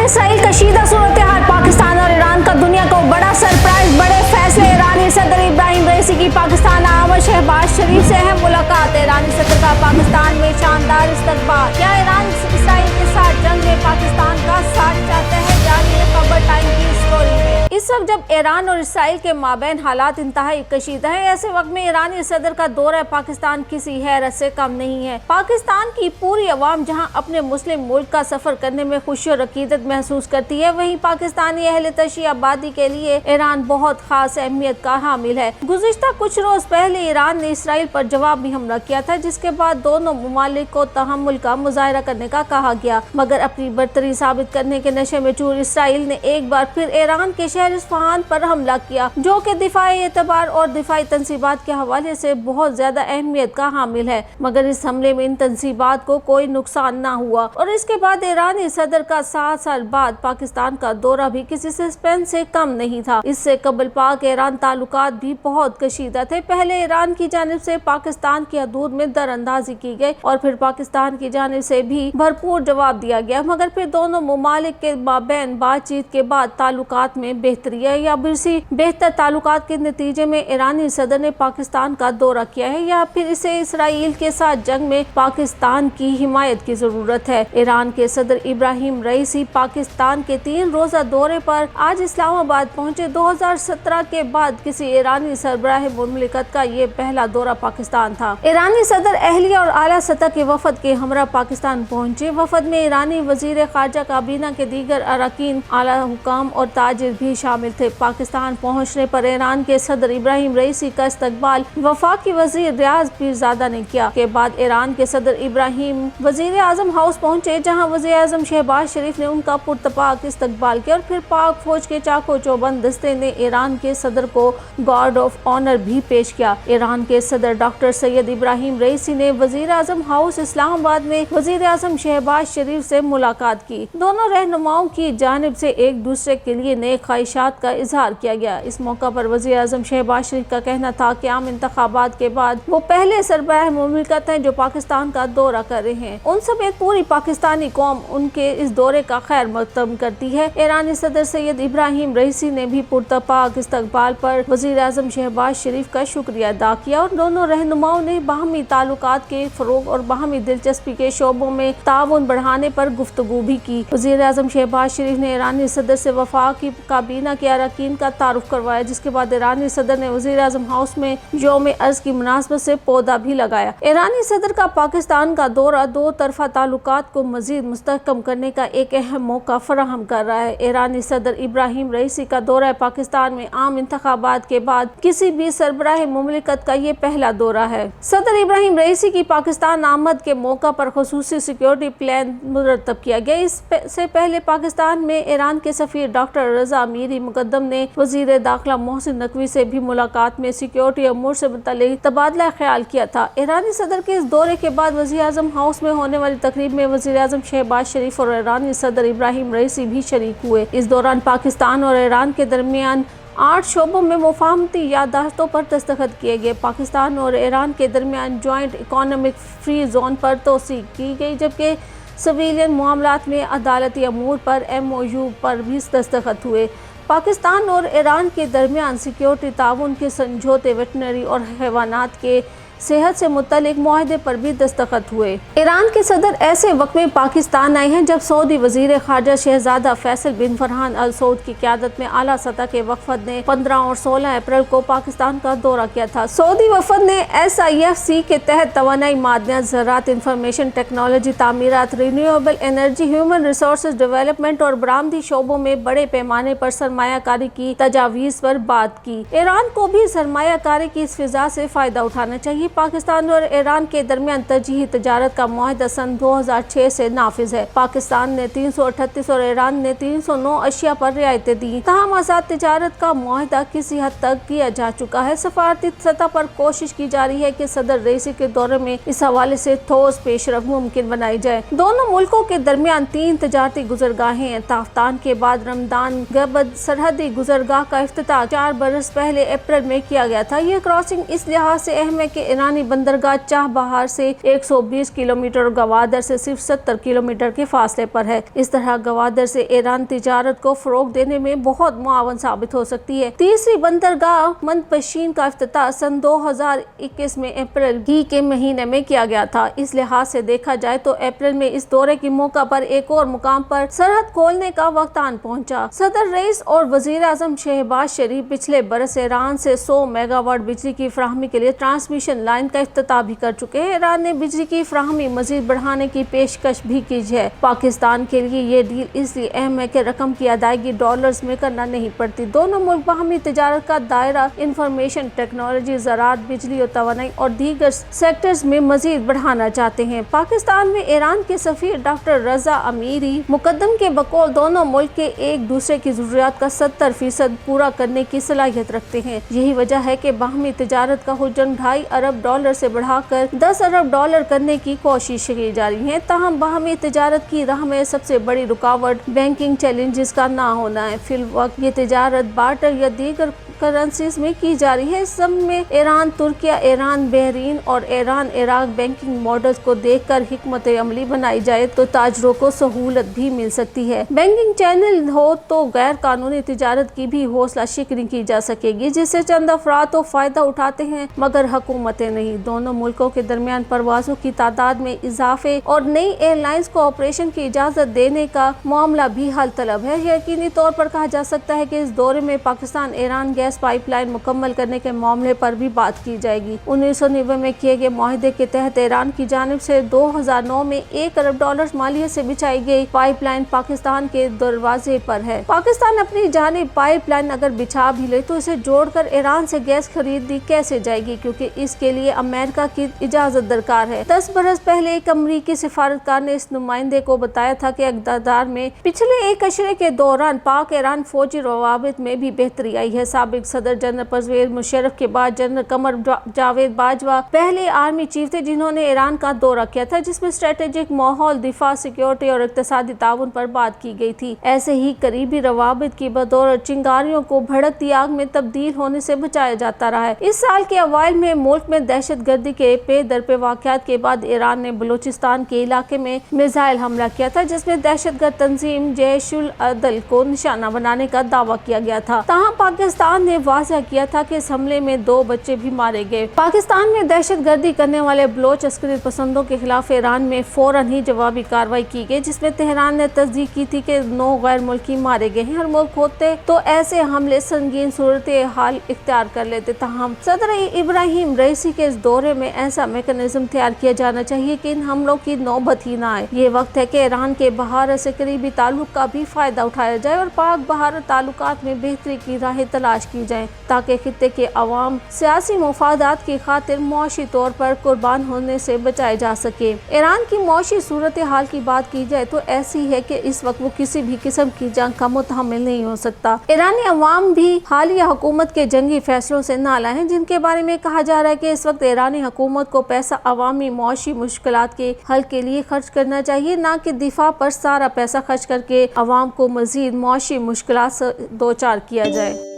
Israel कशीदा सूरत-ए-हाल, Pakistan और Iran का दुनिया को बड़ा सरप्राइज, बड़े फैसले। ईरानी सदर इब्राहिम रईसी की पाकिस्तान आमद, शहबाज शरीफ से अहम मुलाकात। ईरानी सदर का पाकिस्तान में शानदार इस्तकबाल। क्या ईरान इसराइल के साथ जंग में पाकिस्तान का साथ चाहते हैं? जानिए खबर टाइम की स्टोरी में। इस वक्त जब ईरान और इसराइल के माबैन हालात इंतहाई कशीदा है, ऐसे वक्त में ईरानी सदर का दौरा पाकिस्तान किसी हैरत से कम नहीं है। पाकिस्तान की पूरी अवाम जहां अपने मुस्लिम मुल्क का सफर करने में खुशी और अकीदत महसूस करती है, वहीं पाकिस्तानी अहले तशी आबादी के लिए ईरान बहुत खास अहमियत का हामिल है। गुज़िश्ता कुछ रोज पहले ईरान ने इसराइल पर जवाबी हमला किया था, जिसके बाद दोनों ममालिक को तहम्मुल का मुजाहरा करने का कहा गया, मगर अपनी बर्तरी साबित करने के नशे में चूर इसराइल ने एक बार फिर ईरान के शहर इस्फहान पर हमला किया, जो कि दिफाई एतबार और दिफाई तंसीबात के हवाले से बहुत ज्यादा अहमियत का हामिल है। मगर इस हमले में इन तंसीबात को कोई नुकसान न हुआ और इसके बाद ईरानी सदर का 7 साल बाद पाकिस्तान का दौरा भी किसी सस्पेंस से कम नहीं था। इससे कबल पाक ईरान ताल्लुकात भी बहुत कशीदा थे। पहले ईरान की जानिब से पाकिस्तान की हदूद में दरअंदाजी की गई और फिर पाकिस्तान की जानिब से भी भरपूर जवाब दिया गया, मगर फिर दोनों ममालिक के माबैन बातचीत के बाद ताल्लुकात में बेहतरी है या बेहतर ताल्लुकात के नतीजे में ईरानी सदर ने पाकिस्तान का दौरा किया है, या फिर इसे इसराइल के साथ जंग में पाकिस्तान की हिमायत की जरूरत है। ईरान के सदर इब्राहिम रईसी पाकिस्तान के 3 रोजा दौरे पर आज इस्लामाबाद पहुंचे। 2017 के बाद किसी ईरानी सरबराह मुमलिकत का ये पहला दौरा पाकिस्तान था। ईरानी सदर अहलिया और आला सतह के वफद के हमरा पाकिस्तान पहुंचे। वफद में ईरानी वजीर खारजा काबीना के दीगर अरकान, आला हुकाम और ताजिर भी शामिल थे। पाकिस्तान पहुंचने पर ईरान के सदर इब्राहिम रईसी का इस्तकबाल वफाकी वजीर रियाज पीरजादा ने किया। के बाद ईरान के सदर इब्राहिम वजीर आजम हाउस पहुंचे, जहां वजीर आजम शहबाज शरीफ ने उनका पुरतपाक इस्तकबाल किया और फिर पाक फौज के चाको चौबंद दस्ते ने ईरान के सदर को गार्ड ऑफ ऑनर भी पेश किया। ईरान के सदर डॉक्टर सैयद इब्राहिम रईसी ने वजीर आजम हाउस इस्लामाबाद में वजीर आजम शहबाज शरीफ से मुलाकात की। दोनों रहनुमाओं की जानिब से एक दूसरे के लिए नए ख्वाहिशात का इजहार किया गया। इस मौका पर वजीर आजम शहबाज शरीफ का कहना था कि आम इंतखाबात के बाद वो पहले सरबराह मुमलिकत हैं जो पाकिस्तान का दौरा कर रहे हैं। उन समेत पूरी पाकिस्तानी कौम उनके इस दौरे का खैर मकदम करती है। ईरानी सदर सैयद इब्राहिम रईसी ने भी पुरतपाक इस्तकबाल पर वजीर आजम शहबाज शरीफ का शुक्रिया अदा किया और दोनों रहनुमाओं ने बाहमी ताल्लुकात के फरोग और बाहमी दिलचस्पी के शोबों में ताउन बढ़ाने पर गुफ्तगू भी की। वजीर आजम शहबाज शरीफ ने ईरानी सदर से वफाकी काबीना के अरकान का तारुफ करवाया, जिसके बाद ईरानी सदर ने वजीर आजम हाउस में यौम अर्ज की मुनासबत से पौधा भी लगाया। ईरानी सदर का पाकिस्तान का दौरा दो तरफा ताल्लुकात को मजीद मुस्तहकम करने का एक अहम मौका फराहम कर रहा है। ईरानी सदर इब्राहिम रईसी का दौरा पाकिस्तान में आम इंतखाबात के बाद किसी भी सरबराह मुमलिकत का ये पहला दौरा है। सदर इब्राहिम रईसी की पाकिस्तान आमद के मौका पर खुसूसी सिक्योरिटी प्लान मुरतब किया गया। इससे पहले पाकिस्तान में ईरान के सफीर डॉक्टर रजा मीरी मुकद्दम ने वजीर दाखिला मोहसिन नकवी से भी मुलाकात में सिक्योरिटी अमूर से मुतल्लिक तबादला ख्याल किया था। ईरानी सदर के इस दौरे के बाद वजीर आजम हाउस में होने वाली तकरीब में वजीर आजम शहबाज शरीफ और ईरानी सदर इब्राहिम रईसी भी शरीक हुए। इस दौरान पाकिस्तान और ईरान के दरमियान 8 शोबों में मुफाहमती याददाश्तों पर दस्तखत किए गए। पाकिस्तान और ईरान के दरमियान जॉइंट इकोनॉमिक फ्री जोन पर तोसी की गई, जबकि सिविलियन मामलात में अदालती अमूर पर MOU पर भी दस्तखत हुए। पाकिस्तान और ईरान के दरमियान सिक्योरिटी ताउन के समझौते, वेटनरी और हैवानात के सेहत से मुतल्लिक मुआहदे पर भी दस्तखत हुए। ईरान के सदर ऐसे वक्त में पाकिस्तान आए हैं जब सऊदी वजीर खारजा शहजादा फैसल बिन फरहान अल सऊद की क़यादत में आला सतह के वफद ने 15 और 16 अप्रैल को पाकिस्तान का दौरा किया था। सऊदी वफद ने SIFC के तहत तवानाई, मादनियात, ज़राअत, इंफॉर्मेशन टेक्नोलॉजी, तामीरात, renewable energy, human resources development और बरामदी शोबों में बड़े पैमाने पर सरमायाकारी की तजावीज़ पर बात की। ईरान को भी सरमायाकारी की इस फिजा से फ़ायदा उठाना चाहिए। पाकिस्तान और ईरान के दरमियान तरजीही तजारत का मुआहदा सन 2006 से नाफिज है। पाकिस्तान ने 338 और ईरान ने 309 अशिया पर रियायतें दी। तमाम आज़ाद तजारत का मुआहदा किसी हद तक किया जा चुका है। सफारती सतह पर कोशिश की जा रही है कि सदर रईसी के दौरे में इस हवाले से ठोस पेशरफ मुमकिन बनाई जाए। दोनों मुल्कों के दरमियान 3 तजारती गुजरगाहें हैं। ताफ्तान के बाद रमदान गबद सरहदी गुजरगाह का इफ्तिताह 4 बरस पहले अप्रैल में किया गया था। यह क्रॉसिंग इस लिहाज से अहम है कि ईरानी बंदरगाह चाबहार से 120 किलोमीटर और गवादर से सिर्फ 70 किलोमीटर के फासले पर है। इस तरह गवादर से ईरान तिजारत को फरोग देने में बहुत मुआवन साबित हो सकती है। तीसरी बंदरगाह मंदपशीन का इफ्तिताह सन 2021 में अप्रैल ही के महीने में किया गया था। इस लिहाज से देखा जाए तो अप्रैल में इस दौरे के मौका पर एक और मुकाम पर सरहद खोलने का वक्त आन पहुंचा। सदर रईस और वजीर आजम शहबाज शरीफ पिछले बरस ईरान से 100 मेगावाट बिजली की फराहमी के लिए ट्रांसमिशन लाइन का इफ्तिताह भी कर चुके हैं। ईरान ने बिजली की फराहमी मजीद बढ़ाने की पेशकश भी की है। पाकिस्तान के लिए ये डील इसलिए अहम है कि रकम की अदायगी डॉलर्स में करना नहीं पड़ती। दोनों मुल्क बाहमी तिजारत का दायरा इंफॉर्मेशन टेक्नोलॉजी, ज़राअत, बिजली और तवानाई और दीगर सेक्टर्स में मजीद बढ़ाना चाहते हैं। पाकिस्तान में ईरान के सफीर डॉक्टर रजा अमीरी मुकद्दम के बकौल दोनों मुल्क के एक दूसरे की जरूरियात का 70% पूरा करने की सलाहियत रखते हैं। यही वजह है कि बाहमी तिजारत का हुजम $2.5 अरब से बढ़ाकर $10 अरब करने की कोशिश की जा रही है। ताहम बाहमी तिजारत की राह में सबसे बड़ी रुकावट बैंकिंग चैलेंजेस का ना होना है। फिलवक्त ये तिजारत बार्टर या दीगर करेंसीज में की जा रही है। इस सब में ईरान, तुर्किया, ईरान, बहरीन और ईरान इराक बैंकिंग मॉडल्स को देखकर हिकमत अमली बनाई जाए तो ताजरों को सहूलत भी मिल सकती है। बैंकिंग चैनल हो तो गैर कानूनी तिजारत की भी हौसला शिकनी की जा सकेगी, जिससे चंद अफराद तो फायदा उठाते हैं मगर हुकूमतें नहीं। दोनों मुल्कों के दरमियान परवाजों की तादाद में इजाफे और नई एयरलाइंस को ऑपरेशन की इजाजत देने का मामला भी हल तलब है। यकीनी तौर पर कहा जा सकता है कि इस दौरे में पाकिस्तान ईरान गैस पाइपलाइन मुकम्मल करने के मामले पर भी बात की जाएगी। 1990 में किए गए मुआहदे के तहत ईरान की जानिब से 2009 में $1 अरब मालियत से बिछाई गई पाइपलाइन पाकिस्तान के दरवाजे पर है। पाकिस्तान अपनी जानिब पाइपलाइन अगर बिछा भी ले तो इसे जोड़कर ईरान से गैस खरीदी कैसे जाएगी, क्योंकि इसके लिए अमेरिका की इजाजत दरकार है। 10 बरस पहले एक अमरीकी सिफारतकार ने इस नुमाइंदे को बताया था कि इक़्तिदार में पिछले एक अशरे के दौरान पाक ईरान फौजी रवाबित में भी बेहतरी आई है। साबिक सदर जनरल परवेज मुशर्रफ के बाद जनरल कमर जावेद बाजवा पहले आर्मी चीफ थे जिन्होंने ईरान का दौरा किया था, जिसमें स्ट्रेटेजिक माहौल, दिफा, सिक्योरिटी और इक़्तिसादी ताउन पर बात की गई थी। ऐसे ही करीबी रवाबित की बदौलत चिंगारियों को भड़कती आग में तब्दील होने से बचाया जाता रहा है। इस साल के अवाइल में मुल्क में दहशत गर्दी के पे दर पे वाक़यात के बाद ईरान ने बलूचिस्तान के इलाके में मिसाइल हमला किया था, जिसमें दहशतगर्द तंजीम जैशुल अदल को निशाना बनाने का दावा किया गया था। ताहम पाकिस्तान ने वाज़ह किया था कि इस हमले में 2 बच्चे भी मारे गए। पाकिस्तान में दहशत गर्दी करने वाले बलोच अस्करी पसंदों के खिलाफ ईरान में फौरन ही जवाबी कार्रवाई की गई, जिसमें तेहरान ने तस्दीक की थी कि 9 गैर मुल्की मारे गए हैं। हर मुल्क होते तो ऐसे हमले संगीन सूरत हाल इख्तियार कर लेते। ताहम सदर इब्राहिम रईसी के इस दौरे में ऐसा मैकेनिज्म तैयार किया जाना चाहिए कि इन हमलों की नौबत ही ना आए। ये वक्त है कि ईरान के भारत से करीबी ताल्लुक का भी फायदा उठाया जाए और पाक भारत ताल्लुकात में बेहतरी की राहें तलाश की जाए, ताकि खित्ते के अवाम सियासी मुफादात की खातिर मुआशी तौर पर कुर्बान होने से बचाए जा सके। ईरान की मुआशी सूरत हाल की बात की जाए तो ऐसी है कि इस वक्त वो किसी भी किस्म की जंग का मुतहम्मिल नहीं हो सकता। ईरानी अवाम भी हालिया हुकूमत के जंगी फैसलों से नाला हैं, जिनके बारे में कहा जा रहा है कि इस वक्त ईरानी हुकूमत को पैसा अवामी मुआशी मुश्किलात के हल के लिए खर्च करना चाहिए, ना कि दिफा पर सारा पैसा खर्च करके अवाम को मजीद मुआशी मुश्किलात से दो चार किया जाए।